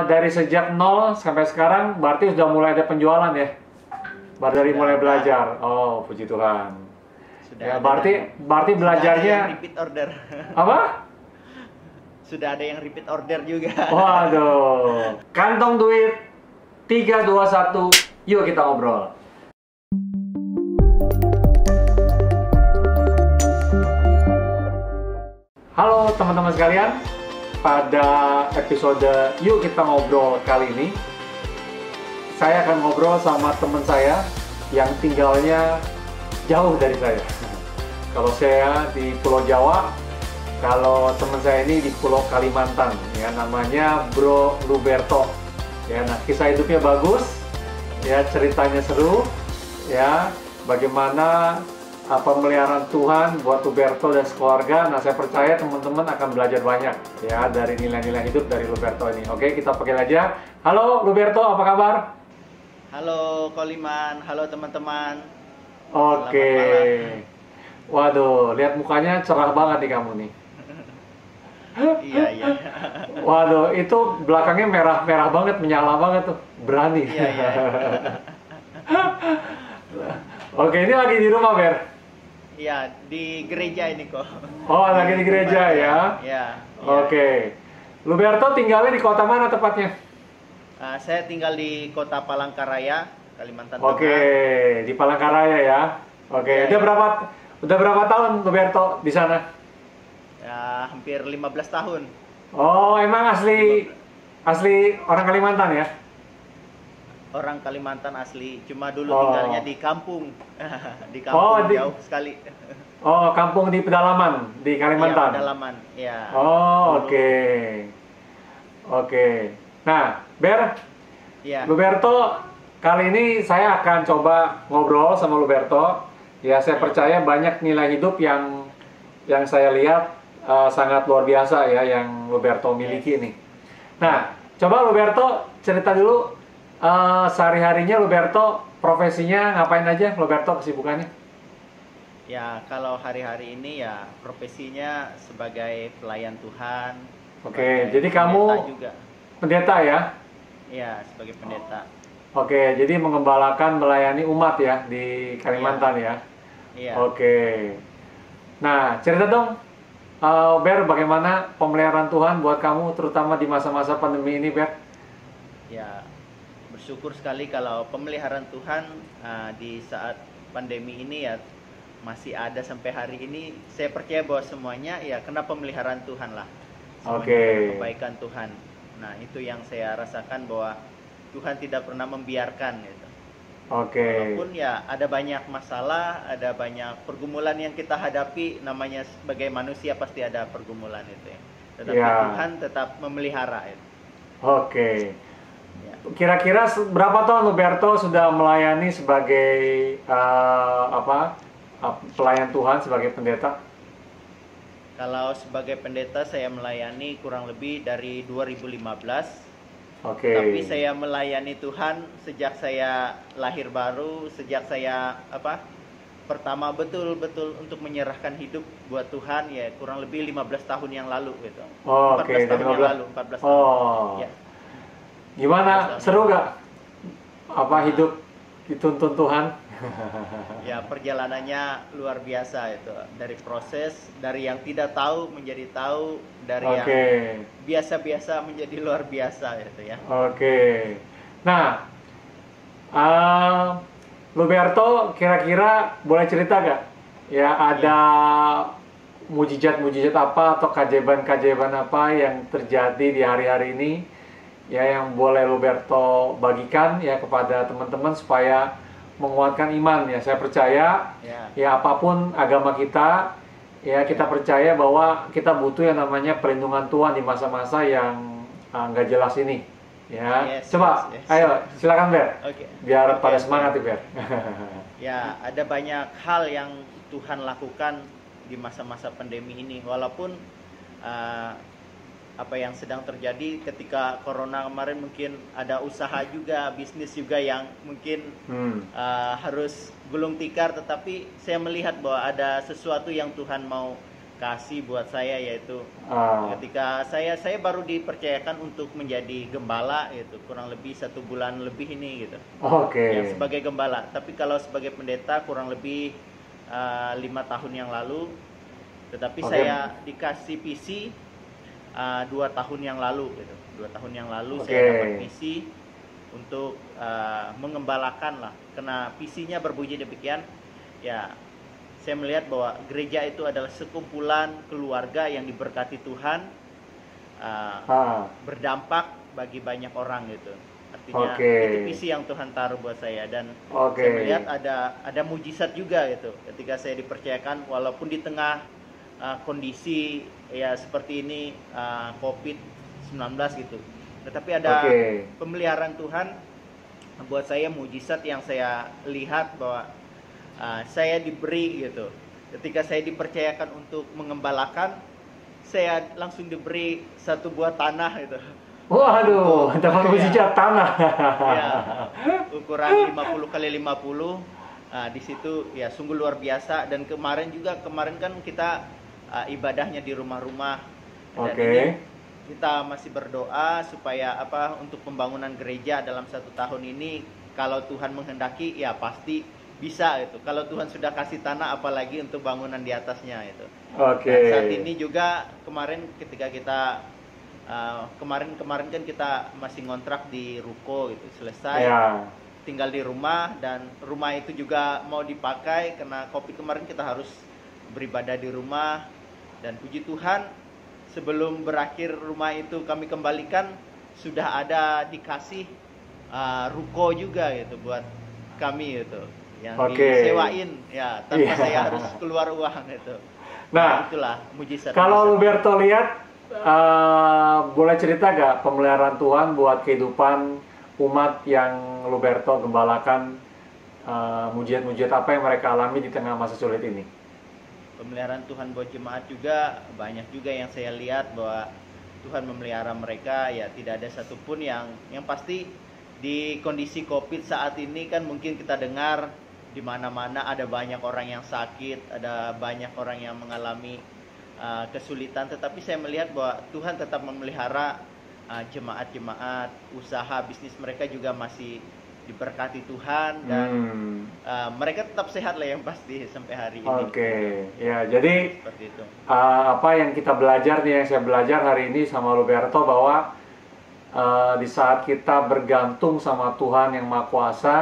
Dari sejak nol sampai sekarang berarti sudah mulai ada penjualan ya? Baru dari Sudah mulai ada, belajar. Oh, puji Tuhan. sudah Ya, ada dan berarti sudah ada belajarnya yang repeat order. apa? Sudah ada yang repeat order juga. Waduh. Kantong duit 321. Yuk kita ngobrol. Halo teman-teman sekalian. Pada episode Yuk Kita Ngobrol kali ini, saya akan ngobrol sama teman saya yang tinggalnya jauh dari saya. Kalau saya di Pulau Jawa, kalau teman saya ini di Pulau Kalimantan, ya namanya Bro Luberto. Ya, nah kisah hidupnya bagus, ya ceritanya seru, ya bagaimana pemeliharaan Tuhan buat Luberto dan sekeluarga. Nah, saya percaya teman-teman akan belajar banyak ya dari nilai-nilai hidup dari Luberto ini. Oke, kita panggil aja. Halo Luberto, apa kabar? Halo Koliman, halo teman-teman. Oke. Selamat malam. Waduh, lihat mukanya cerah banget nih kamu nih. Iya, iya. Waduh, itu belakangnya merah-merah banget, menyala banget tuh. Berani. Iya, iya. Oke, ini lagi di rumah, Ber. Iya, di gereja ini kok. Oh, lagi di gereja ya. Iya. Oke. Luberto tinggalnya di kota mana tepatnya? Saya tinggal di Kota Palangkaraya, Kalimantan Oke, Tengah. di Palangkaraya ya. Oke, Ya, udah berapa tahun Luberto di sana? ya, hampir 15 tahun. Oh, emang asli orang Kalimantan ya? Orang Kalimantan asli, cuma dulu Oh. tinggalnya di kampung. Di Oh, kampung jauh sekali. Oh, kampung di pedalaman di Kalimantan. Iya, pedalaman. Iya. Oh, Dulu. oke. Oke. Nah, Ber, Iya. Luberto, kali ini saya akan coba ngobrol sama Luberto. Ya, saya percaya banyak nilai hidup yang saya lihat sangat luar biasa ya yang Luberto miliki nih. Nah, coba Luberto cerita dulu sehari-harinya Luberto, profesinya ngapain aja Luberto, kesibukannya? Ya, kalau hari-hari ini ya profesinya sebagai pelayan Tuhan. Oke, sebagai jadi kamu pendeta juga. pendeta ya? Ya, sebagai pendeta. Oke, jadi mengembalakan melayani umat ya di Kalimantan ya? Iya. Oke. Nah, cerita dong, Ber, bagaimana pemeliharaan Tuhan buat kamu, terutama di masa-masa pandemi ini, Ber? Ya, bersyukur sekali kalau pemeliharaan Tuhan di saat pandemi ini ya masih ada sampai hari ini. Saya percaya bahwa semuanya ya kena pemeliharaan Tuhan lah. Semuanya Oke. karena kebaikan Tuhan. Nah, itu yang saya rasakan bahwa Tuhan tidak pernah membiarkan gitu. Oke. Walaupun ya ada banyak masalah, ada banyak pergumulan yang kita hadapi, namanya sebagai manusia pasti ada pergumulan itu ya. Tetapi Ya. Tuhan tetap memelihara itu. Oke. Ya. Kira-kira berapa tahun Luberto sudah melayani sebagai pelayan Tuhan sebagai pendeta? Kalau sebagai pendeta saya melayani kurang lebih dari 2015. Oke. Tapi saya melayani Tuhan sejak saya lahir baru, sejak saya pertama betul-betul untuk menyerahkan hidup buat Tuhan ya kurang lebih 15 tahun yang lalu gitu. Oh, 14 oke, tahun yang 15. lalu, 14 tahun. Oh. Ya. Gimana? 14 tahun. Seru gak? Hidup dituntun Tuhan? Ya, perjalanannya luar biasa itu. Dari proses, dari yang tidak tahu menjadi tahu, dari yang Oke. biasa-biasa menjadi luar biasa itu ya. Oke. Nah, Luberto kira-kira boleh cerita gak? Ya, ada mujizat-mujizat apa atau keajaiban-keajaiban apa yang terjadi di hari-hari ini ya yang boleh Luberto bagikan ya kepada teman-teman supaya menguatkan iman ya. Saya percaya ya apapun agama kita ya kita percaya bahwa kita butuh yang namanya perlindungan Tuhan di masa-masa yang nggak jelas ini ya. Coba ayo silakan Ber. Biar pada semangat ya Ber. Ya, ada banyak hal yang Tuhan lakukan di masa-masa pandemi ini walaupun apa yang sedang terjadi ketika corona kemarin, mungkin ada usaha juga, bisnis juga yang mungkin harus gulung tikar, tetapi saya melihat bahwa ada sesuatu yang Tuhan mau kasih buat saya, yaitu Ah, ketika saya baru dipercayakan untuk menjadi gembala, itu kurang lebih 1 bulan lebih ini gitu, oke. yang sebagai gembala. Tapi kalau sebagai pendeta kurang lebih 5 tahun yang lalu. Tetapi Oke. saya dikasih visi 2 tahun yang lalu gitu. 2 tahun yang lalu Oke. saya dapat visi untuk mengembalakan lah. Karena visinya berbunyi demikian, ya saya melihat bahwa gereja itu adalah sekumpulan keluarga yang diberkati Tuhan, Ah, berdampak bagi banyak orang gitu. Artinya oke. itu visi yang Tuhan taruh buat saya, dan Oke. saya melihat ada mujizat juga gitu ketika saya dipercayakan, walaupun di tengah kondisi ya seperti ini, COVID-19 gitu. Tetapi ada Oke. pemeliharaan Tuhan buat saya, mujizat yang saya lihat bahwa saya diberi gitu. Ketika saya dipercayakan untuk mengembalakan, saya langsung diberi 1 buah tanah gitu. Waduh, dapat Iya. mujizat tanah. Ya, ukuran 50 kali 50. Di situ ya sungguh luar biasa. Dan kemarin kan kita ibadahnya di rumah-rumah. Dan Oke. ini kita masih berdoa supaya untuk pembangunan gereja dalam 1 tahun ini, kalau Tuhan menghendaki ya pasti bisa itu. Kalau Tuhan sudah kasih tanah, apalagi untuk bangunan di atasnya itu. Oke. Dan saat ini juga kemarin ketika kita kemarin kan kita masih ngontrak di ruko gitu, selesai Ya. tinggal di rumah, dan rumah itu juga mau dipakai karena COVID kemarin, kita harus beribadah di rumah. Dan puji Tuhan, sebelum berakhir rumah itu kami kembalikan, sudah ada dikasih ruko juga gitu buat kami itu, yang Oke. disewain ya tanpa Iya. saya harus keluar uang itu. Nah, Itulah mujizat. kalau Roberto lihat, boleh cerita gak pemeliharaan Tuhan buat kehidupan umat yang Roberto gembalakan, mujizat-mujizat apa yang mereka alami di tengah masa sulit ini? Pemeliharaan Tuhan buat jemaat juga banyak juga yang saya lihat bahwa Tuhan memelihara mereka, ya tidak ada satupun yang pasti di kondisi COVID saat ini kan mungkin kita dengar di mana-mana ada banyak orang yang sakit, ada banyak orang yang mengalami kesulitan, tetapi saya melihat bahwa Tuhan tetap memelihara jemaat-jemaat, usaha bisnis mereka juga masih diberkati Tuhan, dan mereka tetap sehat lah yang pasti sampai hari ini. Oke, ya jadi Seperti itu. apa yang kita belajar nih, yang saya belajar hari ini sama Roberto, bahwa di saat kita bergantung sama Tuhan yang Maha Kuasa,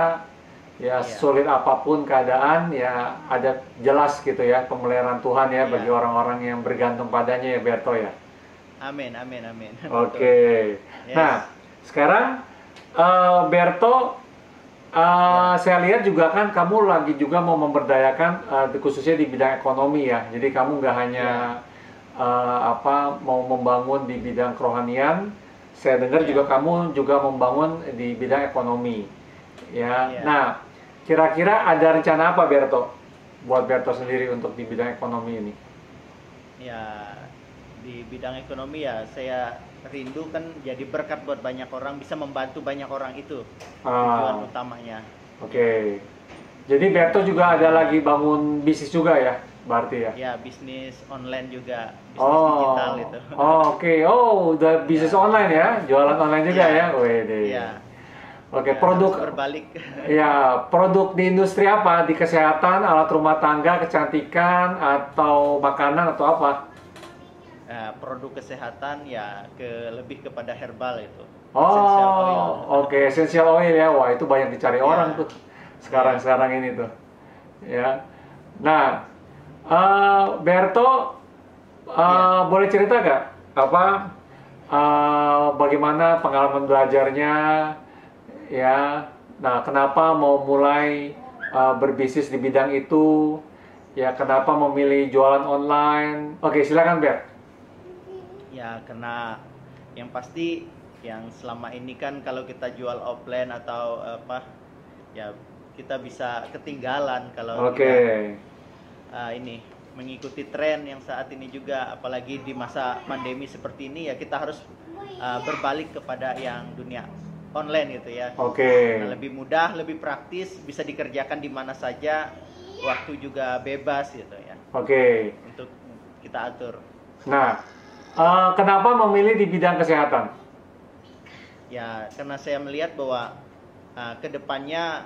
ya Iya. sulit apapun keadaan, ya ada jelas gitu ya pemeliharaan Tuhan ya Iya. bagi orang-orang yang bergantung padanya ya, Berto ya. Amin, amin, amin. Oke. Yes. Nah, sekarang Berto, saya lihat juga kan kamu lagi juga mau memberdayakan khususnya di bidang ekonomi ya. Jadi kamu nggak hanya mau membangun di bidang kerohanian, saya dengar juga kamu juga membangun di bidang ekonomi. Ya. Iya. Nah, kira-kira ada rencana apa Berto buat Berto sendiri untuk di bidang ekonomi ini? Ya, di bidang ekonomi ya saya rindu kan jadi berkat buat banyak orang, bisa membantu banyak orang, itu tujuan utamanya. Oke. Jadi Berto juga ada lagi bangun bisnis juga ya, berarti ya? Ya, bisnis online juga, bisnis digital itu. Oke. Oh, udah bisnis online ya, jualan online juga Iya. ya. Wede. Iya. Oke, Ya, produk harus berbalik. ya, produk di industri apa? Di kesehatan, alat rumah tangga, kecantikan, atau makanan atau apa? Produk kesehatan ya lebih kepada herbal itu. Essential oil. Oh, oke, essential oil ya. Wah, itu banyak dicari Ya. orang tuh sekarang ini tuh. Ya. Nah, Berto, Ya. boleh cerita gak bagaimana pengalaman belajarnya ya? Nah, kenapa mau mulai berbisnis di bidang itu? Ya, kenapa memilih jualan online? Oke, silakan Ber. Ya, karena yang pasti yang selama ini kan kalau kita jual offline atau ya kita bisa ketinggalan kalau Oke. tidak ini mengikuti tren yang saat ini juga, apalagi di masa pandemi seperti ini ya kita harus berbalik kepada yang dunia online gitu ya. Oke. Nah, lebih mudah, lebih praktis, bisa dikerjakan di mana saja, waktu juga bebas gitu ya. Oke. Untuk kita atur. Nah, kenapa memilih di bidang kesehatan? Ya, karena saya melihat bahwa kedepannya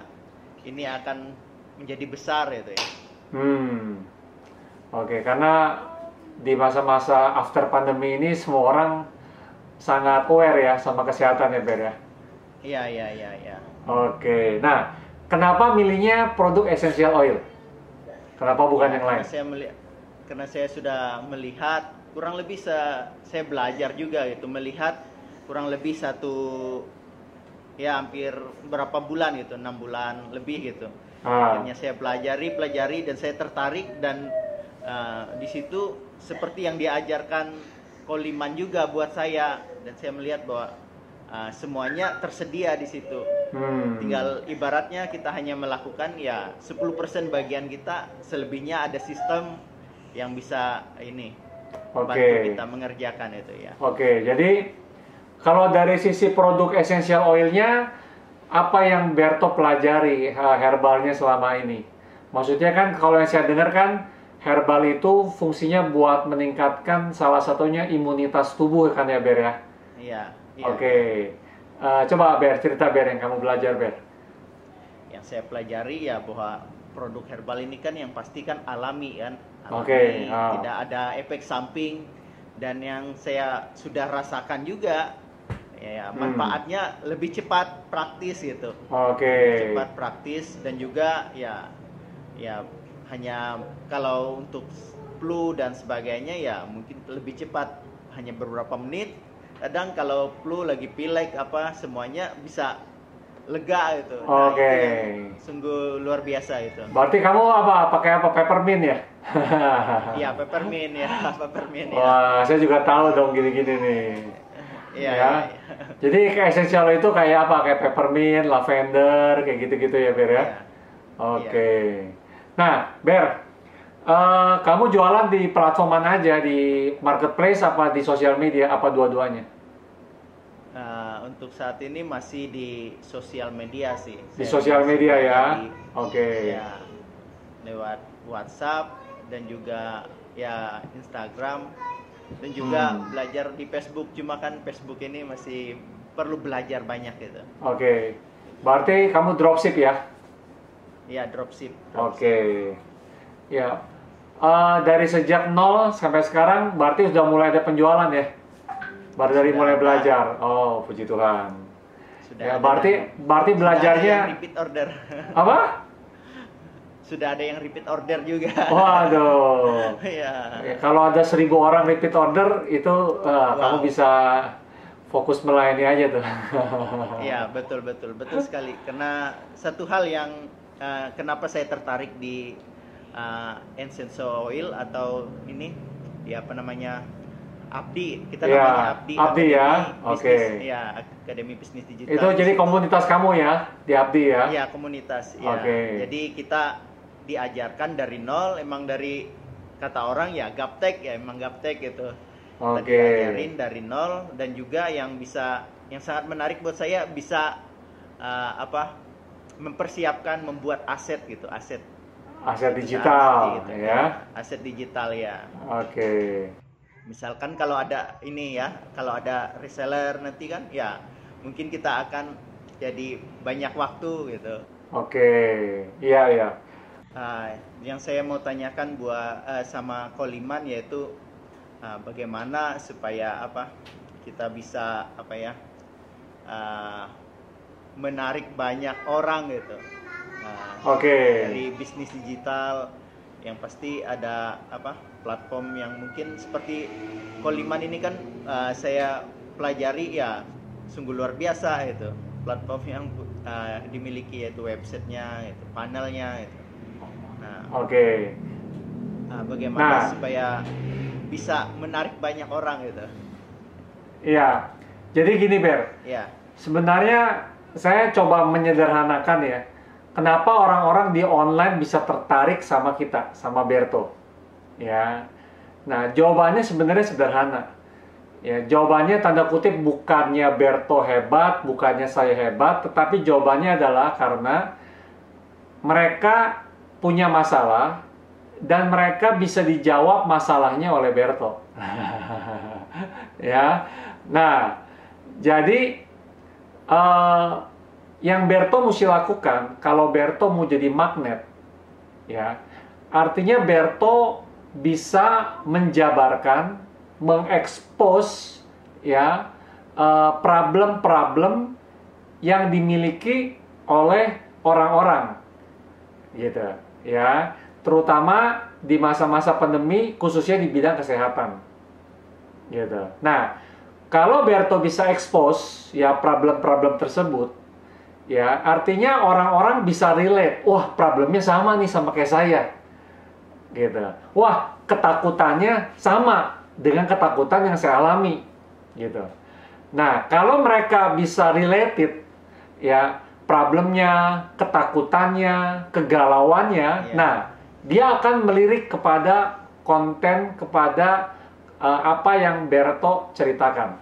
ini akan menjadi besar itu ya. Oke, karena di masa-masa after pandemi ini semua orang sangat aware ya sama kesehatan ya, Ber ya. Iya. Oke, nah kenapa milihnya produk essential oil? Kenapa bukan yang lain? Karena saya sudah melihat kurang lebih saya belajar juga gitu, melihat kurang lebih hampir berapa bulan gitu, 6 bulan lebih gitu. Akhirnya saya pelajari dan saya tertarik, dan di situ seperti yang diajarkan Koliman juga buat saya, dan saya melihat bahwa semuanya tersedia di situ. Tinggal ibaratnya kita hanya melakukan ya 10% bagian kita, selebihnya ada sistem yang bisa bantu kita mengerjakan itu ya. Oke, jadi kalau dari sisi produk essential oilnya, apa yang Berto pelajari herbalnya selama ini? Maksudnya kan kalau yang saya dengar kan herbal itu fungsinya buat meningkatkan salah satunya imunitas tubuh kan ya, Ber ya? Iya. Oke. Coba Ber, cerita Ber yang kamu belajar, Ber. Yang saya pelajari ya bahwa produk herbal ini kan yang pasti kan alami kan. Tidak ada efek samping, dan yang saya sudah rasakan juga ya manfaatnya lebih cepat, praktis gitu. Cepat, praktis, dan juga ya hanya kalau untuk flu dan sebagainya ya mungkin lebih cepat, hanya beberapa menit. Kadang kalau flu lagi pilek semuanya bisa lega gitu. Itu yang sungguh luar biasa itu. Berarti kamu pakai peppermint ya? Iya, peppermint ya. Wah, saya juga tahu dong gini-gini nih. Iya. Jadi kayak essential itu kayak apa? Kayak peppermint, lavender, kayak gitu-gitu ya, Ber ya? Oke. Nah, Ber, kamu jualan di platform mana aja? Di marketplace apa di sosial media? Apa dua-duanya? Untuk saat ini masih di sosial media sih. Di sosial media ya? Ya, lewat WhatsApp dan juga ya Instagram, dan juga belajar di Facebook. Cuma kan Facebook ini masih perlu belajar banyak gitu. Berarti kamu dropship ya? Iya, dropship. Ya. Dari sejak nol sampai sekarang berarti sudah mulai ada penjualan ya? Baru dari mulai belajar. Oh, puji Tuhan. Sudah. Ya, berarti belajarnya repeat order. Apa? Sudah ada yang repeat order juga. Waduh. Ya, kalau ada 1.000 orang repeat order itu kamu bisa fokus melayani aja tuh. Iya, betul sekali. Karena satu hal yang kenapa saya tertarik di essential oil atau ini Abdi, kita namanya Abdi ya. Ya, Akademi Bisnis Digital. Itu jadi komunitas kamu ya di Abdi ya? Iya, komunitas. Ya. Jadi kita diajarkan dari nol, emang dari kata orang ya gaptek ya, emang gaptek gitu. Kita diajarin dari nol, dan juga yang sangat menarik buat saya bisa mempersiapkan membuat aset gitu, aset digital gitu, ya. Aset digital ya. Misalkan kalau ada kalau ada reseller nanti kan ya mungkin kita akan jadi banyak waktu gitu. Iya. Yang saya mau tanyakan sama Koliman yaitu bagaimana supaya kita bisa menarik banyak orang gitu. Dari bisnis digital yang pasti ada platform yang mungkin seperti Koliman ini kan saya pelajari ya sungguh luar biasa itu platform yang dimiliki, yaitu websitenya, itu panelnya itu. Bagaimana supaya bisa menarik banyak orang gitu. Iya. Jadi gini, Ber. Iya. Sebenarnya saya coba menyederhanakan ya. Kenapa orang-orang di online bisa tertarik sama kita, sama Berto? Ya. Nah, jawabannya sebenarnya sederhana. Ya, jawabannya tanda kutip bukannya Berto hebat, bukannya saya hebat, tetapi jawabannya adalah karena mereka punya masalah dan mereka bisa dijawab masalahnya oleh Berto. Ya, nah, jadi yang Berto mesti lakukan kalau Berto mau jadi magnet, ya, artinya Berto bisa menjabarkan, mengekspos, ya, problem-problem yang dimiliki oleh orang-orang, gitu, ya, terutama di masa-masa pandemi, khususnya di bidang kesehatan, gitu. Nah, kalau Berto bisa expose ya problem-problem tersebut, ya, artinya orang-orang bisa relate. Wah, problemnya sama nih sama kayak saya, gitu. Wah, ketakutannya sama dengan ketakutan yang saya alami, gitu. Nah, kalau mereka bisa related, ya, problemnya, ketakutannya, kegalauannya, nah, dia akan melirik kepada konten, kepada apa yang Berto ceritakan.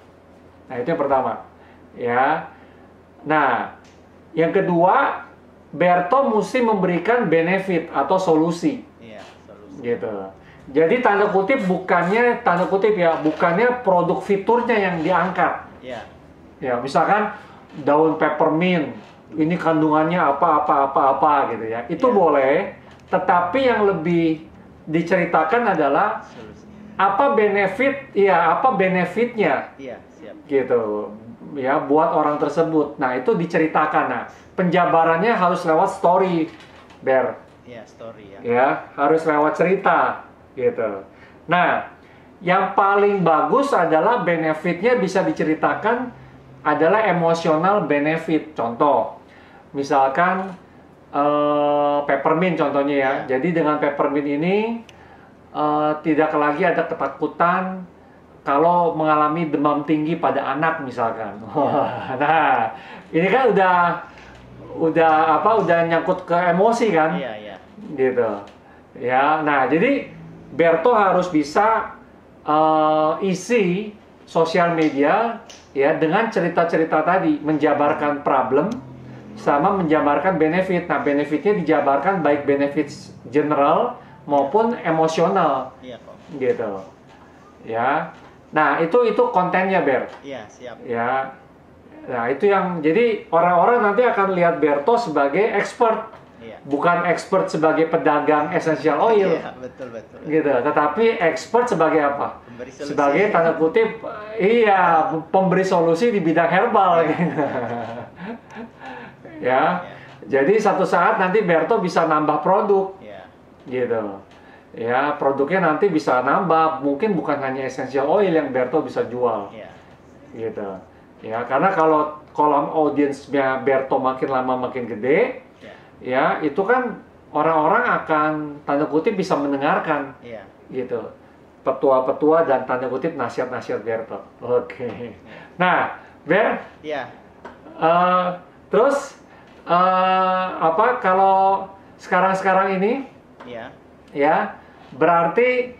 Nah, itu yang pertama, ya. Nah, yang kedua, Berto mesti memberikan benefit atau solusi, gitu. Jadi tanda kutip bukannya produk fiturnya yang diangkat. Ya, misalkan daun peppermint, ini kandungannya apa gitu ya. Itu boleh, tetapi yang lebih diceritakan adalah apa benefitnya, gitu. Ya, buat orang tersebut. Nah, itu diceritakan. Nah, penjabarannya harus lewat story, Ber. Story ya. Ya, harus lewat cerita, gitu. Nah, yang paling bagus adalah benefitnya bisa diceritakan adalah emosional benefit. Contoh, misalkan peppermint contohnya ya. Jadi dengan peppermint ini tidak lagi ada ketakutan kalau mengalami demam tinggi pada anak misalkan. Nah, ini kan udah nyangkut ke emosi kan? Gitu. Ya, nah jadi Berto harus bisa isi sosial media ya dengan cerita-cerita tadi, menjabarkan problem sama menjabarkan benefit. Nah, benefitnya dijabarkan baik benefit general maupun emosional. Gitu. Ya. Nah, itu kontennya, Ber. Iya, siap. Ya. Nah, itu yang jadi orang-orang nanti akan lihat Berto sebagai expert. Bukan expert sebagai pedagang essential oil. Iya, betul. Gitu. Tetapi expert sebagai apa? Sebagai tanda kutip pemberi solusi di bidang herbal gitu. Ya. Jadi satu saat nanti Berto bisa nambah produk. Gitu. Ya, produknya nanti bisa nambah, mungkin bukan hanya essential oil yang Berto bisa jual. Gitu. Ya, karena kalau kolom audiensnya Berto makin lama makin gede, ya, itu kan orang-orang akan tanda kutip bisa mendengarkan. Gitu. Petua-petua dan tanda kutip nasihat-nasihat Berto. Oke. Nah, Ber? Terus kalau sekarang ini? Ya, berarti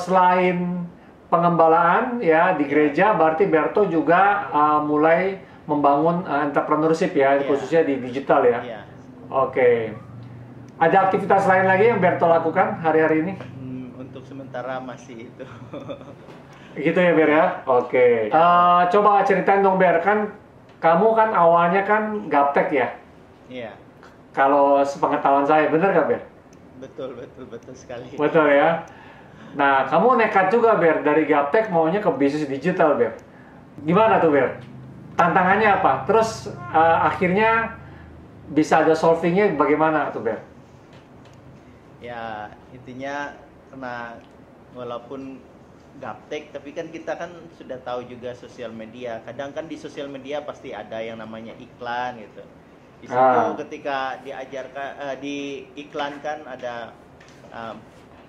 selain pengembalaan ya di gereja, berarti Berto juga mulai membangun entrepreneurship ya, khususnya di digital ya. Oke. Ada aktivitas lain lagi yang Berto lakukan hari-hari ini? Untuk sementara masih itu. Gitu ya, Ber ya. Oke. Coba ceritain dong, Ber, kan kamu kan awalnya kan gaptek ya? Kalau sepengetahuan saya, bener gak, Ber? Betul sekali. Betul ya. Nah, kamu nekat juga, Ber, dari gaptek maunya ke bisnis digital, Ber. Gimana tuh, Ber? Tantangannya apa? Terus akhirnya bisa ada solvingnya bagaimana tuh, Ber? Ya, intinya karena walaupun gaptek, tapi kan kita kan sudah tahu juga sosial media. Kadang kan di sosial media pasti ada yang namanya iklan gitu. Di situ ketika diajarkan, diiklankan ada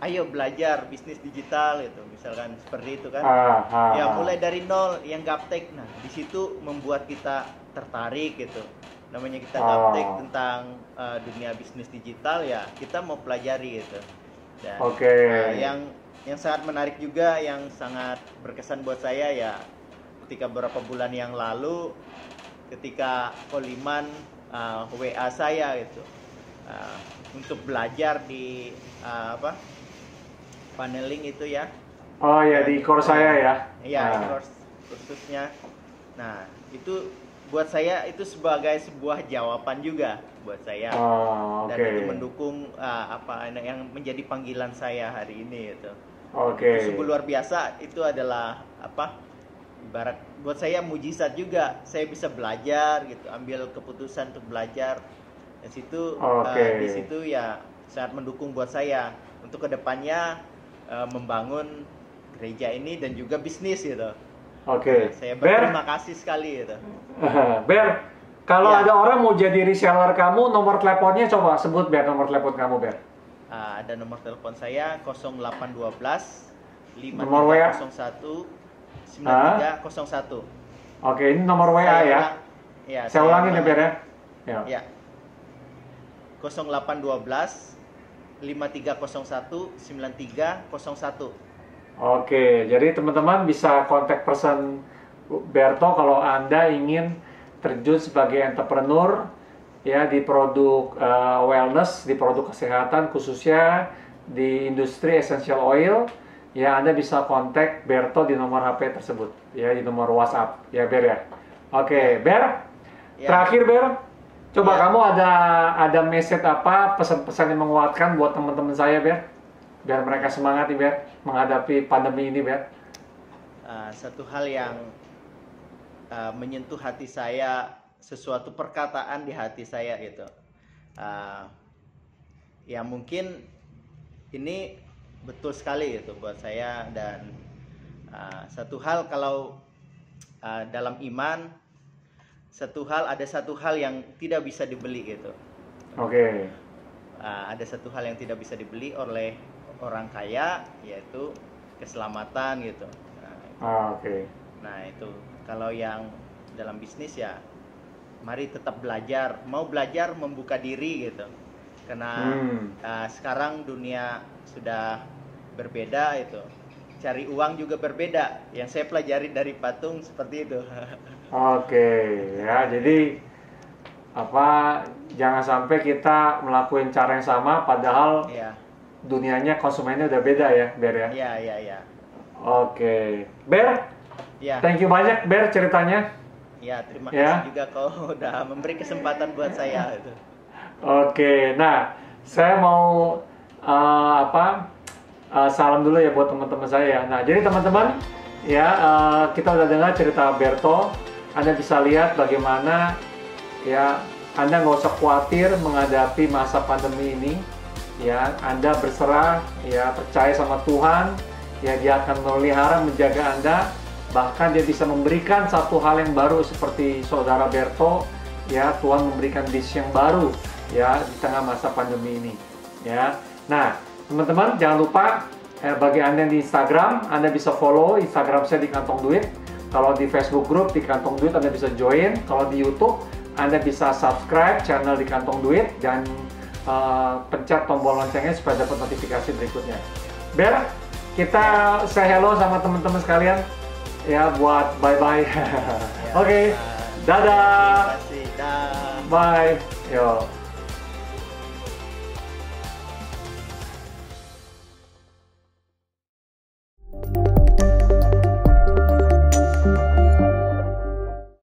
ayo belajar bisnis digital gitu, misalkan seperti itu kan. Ya mulai dari nol yang gaptek. Nah, di situ membuat kita tertarik gitu. Namanya kita gaptek tentang dunia bisnis digital, ya kita mau pelajari gitu. Dan yang sangat menarik juga, yang sangat berkesan buat saya ya ketika beberapa bulan yang lalu ketika Koliman WA saya gitu. untuk belajar di paneling itu ya. Oh ya, di course saya ya. Iya, kursusnya. Nah, itu buat saya itu sebagai sebuah jawaban juga buat saya. Dan itu mendukung yang menjadi panggilan saya hari ini itu. Itu sungguh luar biasa. Itu adalah ibarat buat saya mujizat juga. Saya bisa belajar gitu, ambil keputusan untuk belajar. Dan di situ ya sangat mendukung buat saya untuk kedepannya membangun gereja ini dan juga bisnis gitu. Saya berterima kasih sekali gitu. Ber, kalau ada orang mau jadi reseller kamu, nomor teleponnya coba sebut Ber, nomor telepon kamu Ber. Ada nomor telepon saya 0812 nomor WA 5301 9301. Oke, ini nomor WA ya. Saya ulangin ya Ber ya. Ya. 0812 5301 9301. Oke, jadi teman-teman bisa kontak person Berto kalau Anda ingin terjun sebagai entrepreneur ya di produk wellness, di produk kesehatan khususnya di industri essential oil. Ya, Anda bisa kontak Berto di nomor HP tersebut ya, di nomor WhatsApp ya Ber ya. Oke, Ber. Terakhir Ber, coba kamu ada message apa, pesan-pesan yang menguatkan buat teman-teman saya Ber? Biar mereka semangat nih Ber, menghadapi pandemi ini Ber. Satu hal yang menyentuh hati saya, sesuatu perkataan di hati saya gitu. Ya mungkin ini betul sekali gitu buat saya. Dan satu hal kalau dalam iman, ada satu hal yang tidak bisa dibeli gitu. Ada satu hal yang tidak bisa dibeli oleh orang kaya, yaitu keselamatan gitu. Nah itu kalau yang dalam bisnis ya, mari tetap belajar, mau belajar membuka diri gitu. Karena sekarang dunia sudah berbeda itu, cari uang juga berbeda. Yang saya pelajari dari Patung seperti itu. Ya jadi jangan sampai kita melakukan cara yang sama padahal dunianya konsumennya udah beda ya Ber ya. Iya. Ber, thank you banyak Ber ceritanya. Terima kasih juga kau udah memberi kesempatan buat saya itu. Nah saya mau salam dulu ya buat teman-teman saya. Nah jadi teman-teman ya, kita udah dengar cerita Berto. Anda bisa lihat bagaimana ya, Anda nggak usah khawatir menghadapi masa pandemi ini. Ya, Anda berserah, ya percaya sama Tuhan, ya Dia akan memelihara, menjaga Anda, bahkan Dia bisa memberikan satu hal yang baru seperti saudara Berto, ya Tuhan memberikan bisnis yang baru, ya di tengah masa pandemi ini, ya. Nah, teman-teman jangan lupa bagi Anda yang di Instagram, Anda bisa follow Instagram saya di Kantong Duit. Kalau di Facebook Group di Kantong Duit Anda bisa join. Kalau di YouTube Anda bisa subscribe channel di Kantong Duit dan pencet tombol loncengnya supaya dapat notifikasi berikutnya. Ber, kita say hello sama teman-teman sekalian ya, buat bye-bye. Dadah. Terima kasih. Bye. Yo.